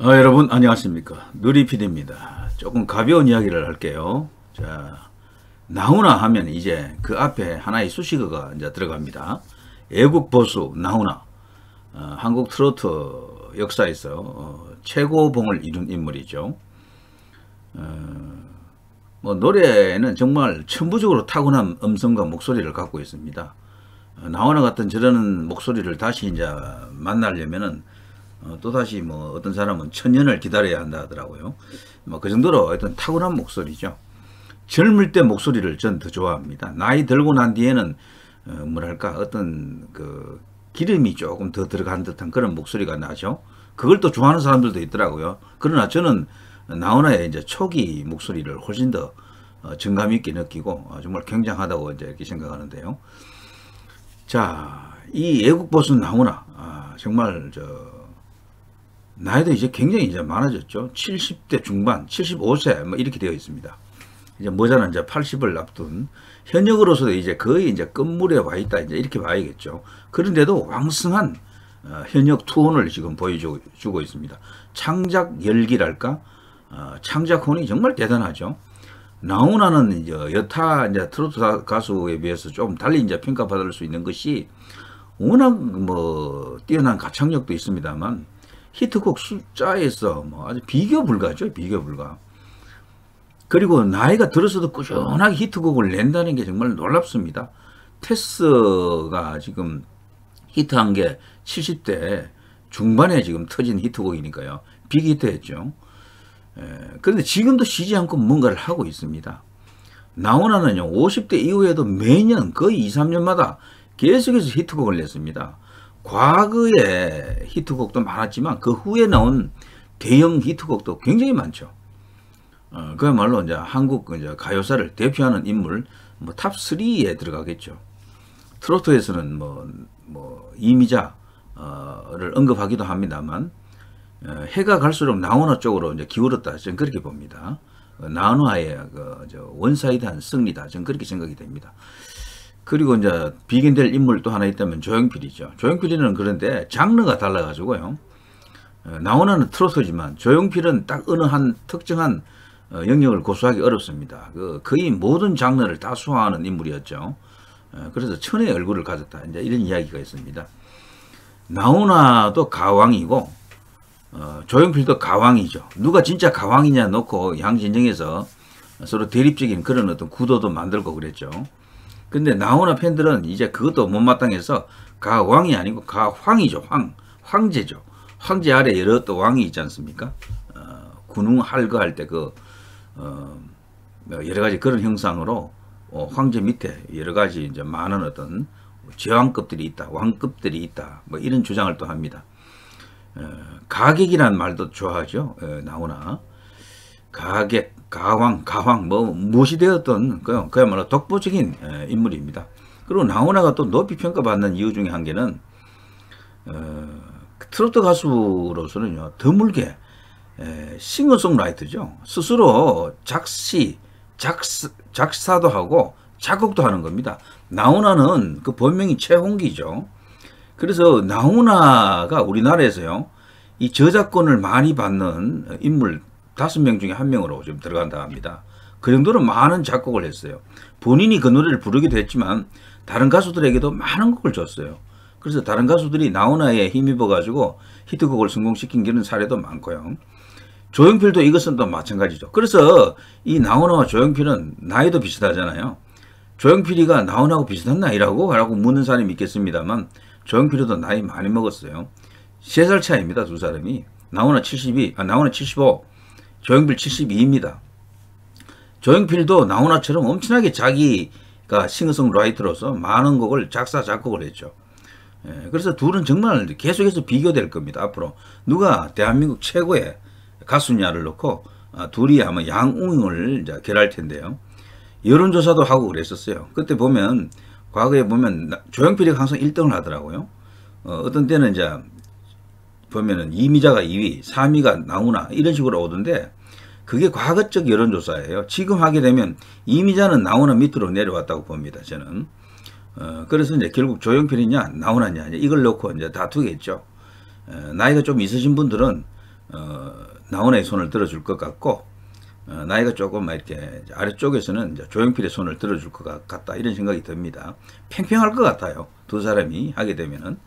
여러분 안녕하십니까. 누리PD입니다. 조금 가벼운 이야기를 할게요. 자, 나훈아 하면 이제 그 앞에 하나의 수식어가 이제 들어갑니다. 애국 보수 나훈아. 한국 트로트 역사에서 최고봉을 이룬 인물이죠. 뭐 노래는 정말 천부적으로 타고난 음성과 목소리를 갖고 있습니다. 나훈아 같은 저런 목소리를 다시 이제 만나려면은 또다시 뭐 어떤 사람은 천년을 기다려야 한다 하더라고요. 뭐 그 정도로 어떤 타고난 목소리죠. 젊을 때 목소리를 전 더 좋아합니다. 나이 들고 난 뒤에는 뭐랄까 어떤 그 기름이 조금 더 들어간 듯한 그런 목소리가 나죠. 그걸 또 좋아하는 사람들도 있더라고요. 그러나 저는 나훈아의 이제 초기 목소리를 훨씬 더 정감 있게 느끼고 정말 굉장하다고 이제 이렇게 생각하는데요. 자, 이 애국보수 나훈아 정말 나이도 이제 굉장히 이제 많아졌죠. 70대 중반, 75세 뭐 이렇게 되어 있습니다. 이제 모자는 이제 80을 앞둔 현역으로서도 이제 거의 이제 끝물에 와 있다 이제 이렇게 봐야겠죠. 그런데도 왕성한 현역 투혼을 지금 보여주고 있습니다. 창작 열기랄까, 창작혼이 정말 대단하죠. 나훈아는 이제 여타 이제 트로트 가수에 비해서 좀 달리 이제 평가받을 수 있는 것이 워낙 뭐 뛰어난 가창력도 있습니다만 히트곡 숫자에서 뭐 아주 비교 불가죠. 비교 불가. 그리고 나이가 들어서도 꾸준하게 히트곡을 낸다는 게 정말 놀랍습니다. 테스가 지금 히트한 게 70대 중반에 지금 터진 히트곡이니까요. 빅히트했죠. 그런데 지금도 쉬지 않고 뭔가를 하고 있습니다. 나훈아는요 50대 이후에도 매년 거의 2, 3년마다 계속해서 히트곡을 냈습니다. 과거에 히트곡도 많았지만 그 후에 나온 대형 히트곡도 굉장히 많죠. 그야말로 이제 한국 이제 가요사를 대표하는 인물 뭐 탑 3에 들어가겠죠. 트로트에서는 뭐 이미자를 언급하기도 합니다만 해가 갈수록 나훈아 쪽으로 이제 기울었다. 저는 그렇게 봅니다. 나훈아의 원사이드한 승리다. 저는 그렇게 생각이 됩니다. 그리고 이제 비견될 인물 또 하나 있다면 조용필이죠. 조용필이는 그런데 장르가 달라가지고요. 나훈아는 트로트지만 조용필은 딱 어느 한 특정한 영역을 고수하기 어렵습니다. 거의 모든 장르를 다 수호하는 인물이었죠. 그래서 천의 얼굴을 가졌다. 이제 이런 이야기가 있습니다. 나훈아도 가왕이고 조용필도 가왕이죠. 누가 진짜 가왕이냐 놓고 양진영에서 서로 대립적인 그런 어떤 구도도 만들고 그랬죠. 근데 나훈아 팬들은 이제 그것도 못마땅해서 가왕이 아니고 가황이죠. 황제죠. 황제 아래 여러 또 왕이 있지 않습니까? 군웅 할거할 때 여러 가지 그런 형상으로 황제 밑에 여러 가지 이제 많은 어떤 제왕급들이 있다, 왕급들이 있다, 뭐 이런 주장을 또 합니다. 가객이라는 말도 좋아하죠. 나훈아. 가객, 가왕, 가황, 뭐 무엇이 되었던 그야말로 독보적인 인물입니다. 그리고 나훈아가 또 높이 평가받는 이유 중에 한 개는 트로트 가수로서는요 드물게 싱어송라이터죠. 스스로 작사도 하고 작곡도 하는 겁니다. 나훈아는 그 본명이 최홍기죠. 그래서 나훈아가 우리나라에서요 이 저작권을 많이 받는 인물 5명 중에 1명으로 지금 들어간다 합니다. 그 정도로 많은 작곡을 했어요. 본인이 그 노래를 부르기도 했지만 다른 가수들에게도 많은 곡을 줬어요. 그래서 다른 가수들이 나훈아에 힘입어 가지고 히트곡을 성공시킨 그런 사례도 많고요. 조용필도 이것은 또 마찬가지죠. 그래서 이 나훈아와 조용필은 나이도 비슷하잖아요. 조용필이가 나훈아하고 비슷한 나이라고 묻는 사람이 있겠습니다만 조용필도 나이 많이 먹었어요. 3살 차이입니다. 두 사람이. 나훈아 75, 조용필 72입니다. 조용필도 나훈아처럼 엄청나게 자기가 싱어송라이터로서 많은 곡을 작사 작곡을 했죠. 그래서 둘은 정말 계속해서 비교될 겁니다. 앞으로 누가 대한민국 최고의 가수냐를 놓고 둘이 아마 양웅을 이제 결할 텐데요. 여론조사도 하고 그랬었어요. 그때 보면 과거에 보면 조용필이 항상 1등을 하더라고요. 어떤 때는 이제 보면은 이미자가 2위, 3위가 나훈아 이런 식으로 오던데 그게 과거적 여론조사예요. 지금 하게 되면 이미자는 나훈아 밑으로 내려왔다고 봅니다. 저는. 그래서 이제 결국 조용필이냐 나훈아냐 이걸 놓고 이제 다투겠죠. 나이가 좀 있으신 분들은 나훈아의 손을 들어줄 것 같고, 나이가 조금 이렇게 아래쪽에서는 이제 조용필의 손을 들어줄 것 같다, 이런 생각이 듭니다. 팽팽할 것 같아요, 두 사람이 하게 되면은.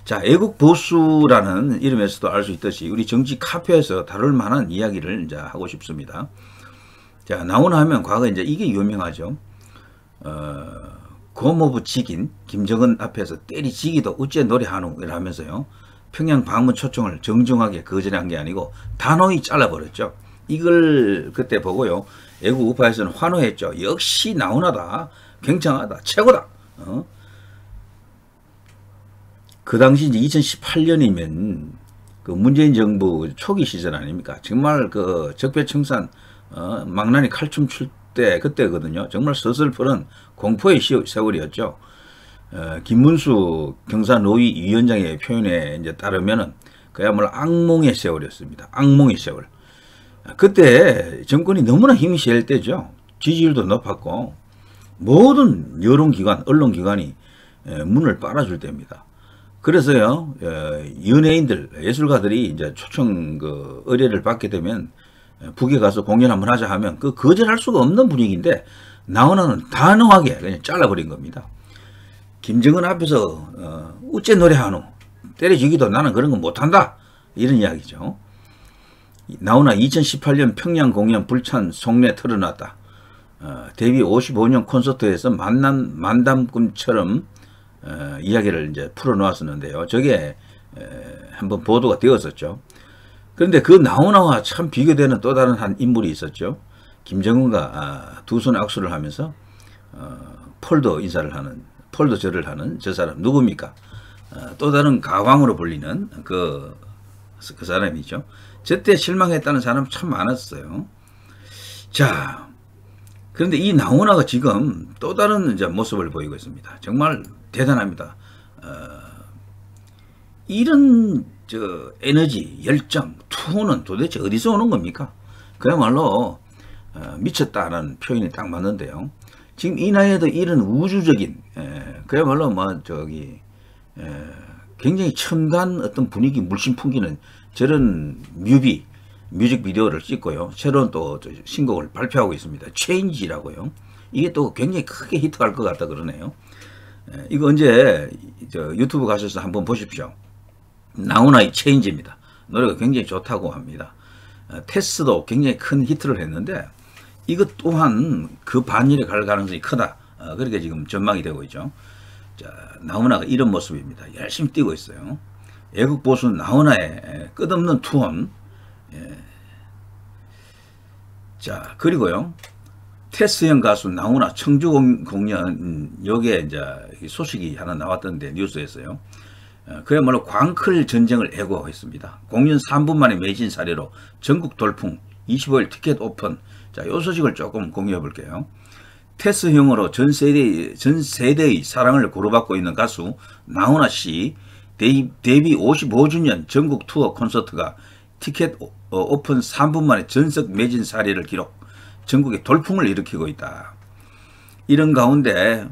자, 애국 보수라는 이름에서도 알 수 있듯이 우리 정치 카페에서 다룰 만한 이야기를 이제 하고 싶습니다. 자, 나훈아 하면 과거 이제 이게 유명하죠. 고모부 직인 김정은 앞에서 때리지기도 어째 노래하노 이러면서요, 평양 방문 초청을 정중하게 거절한 게 아니고 단호히 잘라버렸죠. 이걸 그때 보고요, 애국 우파에서는 환호했죠. 역시 나훈아다, 굉장하다, 최고다. 그 당시 이제 2018년이면 그 문재인 정부 초기 시절 아닙니까? 정말 그 적폐청산 망나니 칼춤 출 때 그때거든요. 정말 서슬프른 공포의 세월이었죠. 김문수 경사노위 위원장의 표현에 이제 따르면은 그야말로 악몽의 세월이었습니다. 악몽의 세월. 그때 정권이 너무나 힘이 셀 때죠. 지지율도 높았고 모든 여론기관, 언론기관이 문을 빨아줄 때입니다. 그래서요, 연예인들, 예술가들이 이제 초청 의뢰를 받게 되면 북에 가서 공연 한번 하자 하면 그 거절할 수가 없는 분위기인데, 나훈아는 단호하게 그냥 잘라버린 겁니다. 김정은 앞에서 어째 노래하노, 때려주기도 나는 그런 거 못한다, 이런 이야기죠. 나훈아 2018년 평양 공연 불찬 속내 털어놨다. 데뷔 55년 콘서트에서 만담꿈처럼 이야기를 이제 풀어놓았었는데요. 저게 한번 보도가 되었었죠. 그런데 그 나훈아와 참 비교되는 또 다른 한 인물이 있었죠. 김정은과 두 손 악수를 하면서 폴더 인사를 하는, 폴더 절을 하는 저 사람 누굽니까? 또 다른 가왕으로 불리는 그 사람이죠. 저때 실망했다는 사람 참 많았어요. 자, 그런데 이 나훈아가 지금 또 다른 이제 모습을 보이고 있습니다. 정말 대단합니다. 이런 에너지, 열정, 투혼은 도대체 어디서 오는 겁니까? 그야말로 미쳤다라는 표현이 딱 맞는데요. 지금 이 나이에도 이런 우주적인, 그야말로 굉장히 첨단 어떤 분위기 물씬 풍기는 저런 뮤직비디오를 찍고요, 새로운 또 신곡을 발표하고 있습니다. 체인지라고요. 이게 또 굉장히 크게 히트할 것 같다 그러네요. 이거 언제 유튜브 가셔서 한번 보십시오. 나훈아의 체인지입니다. 노래가 굉장히 좋다고 합니다. 테스도 굉장히 큰 히트를 했는데 이것 또한 그 반열에 갈 가능성이 크다, 그렇게 지금 전망이 되고 있죠. 자, 나훈아가 이런 모습입니다. 열심히 뛰고 있어요. 애국 보수 나훈아의 끝없는 투혼. 자, 그리고요, 테스형 가수 나훈아 청주 공연, 여기에 이제 소식이 하나 나왔던데, 뉴스에서요. 그야말로 광클 전쟁을 애고했습니다. 공연 3분 만에 매진 사례로 전국 돌풍, 25일 티켓 오픈. 자, 요 소식을 조금 공유해 볼게요. 테스형으로 전 세대의 사랑을 고루받고 있는 가수 나훈아 씨 데뷔 55주년 전국 투어 콘서트가 티켓 오픈 3분 만에 전석 매진 사례를 기록, 전국에 돌풍을 일으키고 있다. 이런 가운데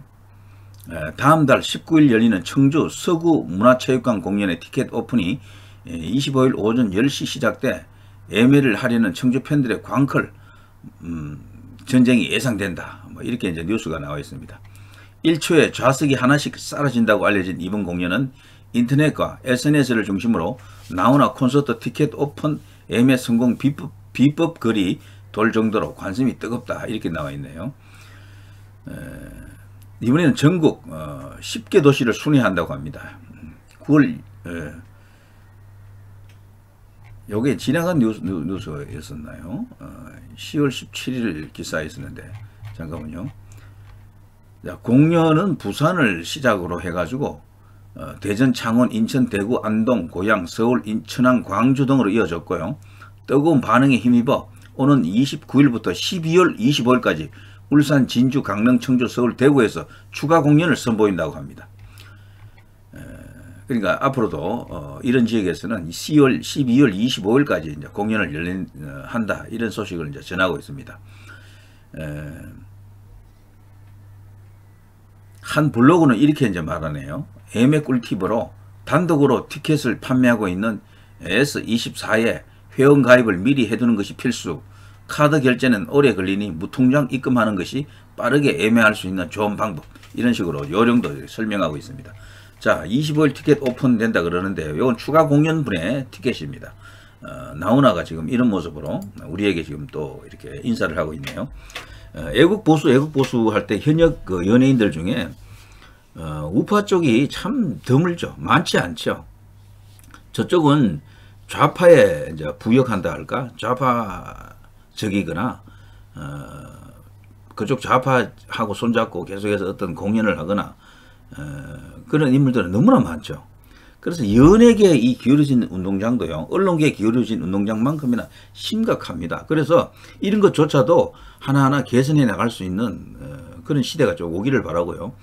다음 달 19일 열리는 청주 서구 문화체육관 공연의 티켓 오픈이 25일 오전 10시 시작돼 예매를 하려는 청주 팬들의 광클 전쟁이 예상된다, 뭐 이렇게 이제 뉴스가 나와 있습니다. 1초에 좌석이 하나씩 사라진다고 알려진 이번 공연은 인터넷과 SNS를 중심으로 나훈아 콘서트 티켓 오픈 예매 성공 비법 글이 돌 정도로 관심이 뜨겁다, 이렇게 나와 있네요. 이번에는 전국 10개 도시를 순회한다고 합니다. 9월 요게 지나간 뉴스였었나요? 10월 17일 기사에 있었는데, 잠깐만요. 자, 공연은 부산을 시작으로 해가지고 대전, 창원, 인천, 대구, 안동, 고양, 서울, 천안, 광주 등으로 이어졌고요. 뜨거운 반응에 힘입어 오는 29일부터 12월 25일까지 울산, 진주, 강릉, 청주, 서울, 대구에서 추가 공연을 선보인다고 합니다. 그러니까 앞으로도 이런 지역에서는 12월 25일까지 이제 공연을 한다, 이런 소식을 이제 전하고 있습니다. 한 블로그는 이렇게 이제 말하네요. 예매 꿀팁으로 단독으로 티켓을 판매하고 있는 S24의 회원 가입을 미리 해두는 것이 필수. 카드 결제는 오래 걸리니 무통장 입금하는 것이 빠르게 예매할 수 있는 좋은 방법. 이런 식으로 요령도 설명하고 있습니다. 자, 25일 티켓 오픈된다 그러는데 이건 추가 공연분의 티켓입니다. 나훈아가 지금 이런 모습으로 우리에게 지금 또 이렇게 인사를 하고 있네요. 애국 보수 할 때 현역 그 연예인들 중에 우파 쪽이 참 드물죠. 많지 않죠. 저쪽은 좌파에 이제 부역한다 할까? 좌파적이거나 그쪽 좌파하고 손잡고 계속해서 어떤 공연을 하거나 그런 인물들은 너무나 많죠. 그래서 연예계에 이 기울어진 운동장도요, 언론계에 기울어진 운동장만큼이나 심각합니다. 그래서 이런 것조차도 하나하나 개선해 나갈 수 있는 그런 시대가 좀 오기를 바라고요.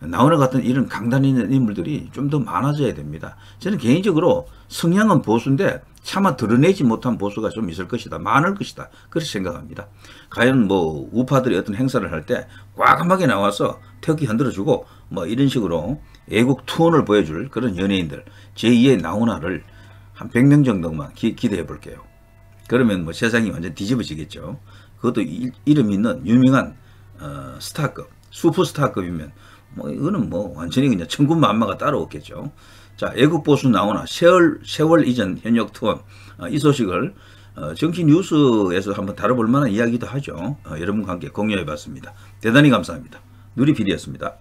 나훈아 같은 이런 강단 있는 인물들이 좀 더 많아져야 됩니다. 저는 개인적으로 성향은 보수인데 차마 드러내지 못한 보수가 좀 있을 것이다. 많을 것이다. 그렇게 생각합니다. 과연 뭐 우파들이 어떤 행사를 할 때 과감하게 나와서 태극기 흔들어주고 뭐 이런 식으로 애국 투혼을 보여줄 그런 연예인들, 제2의 나훈아를 한 100명 정도만 기대해 볼게요. 그러면 뭐 세상이 완전 뒤집어지겠죠. 그것도 이름 있는 유명한 스타급, 슈퍼스타급이면 뭐 이거는 뭐 완전히 그냥 천군만마가 따라오겠죠. 자, 애국 보수 나훈아 세월 이전 현역 투혼, 이 소식을 정치 뉴스에서 한번 다뤄볼 만한 이야기도 하죠. 여러분과 함께 공유해 봤습니다. 대단히 감사합니다. 누리PD였습니다.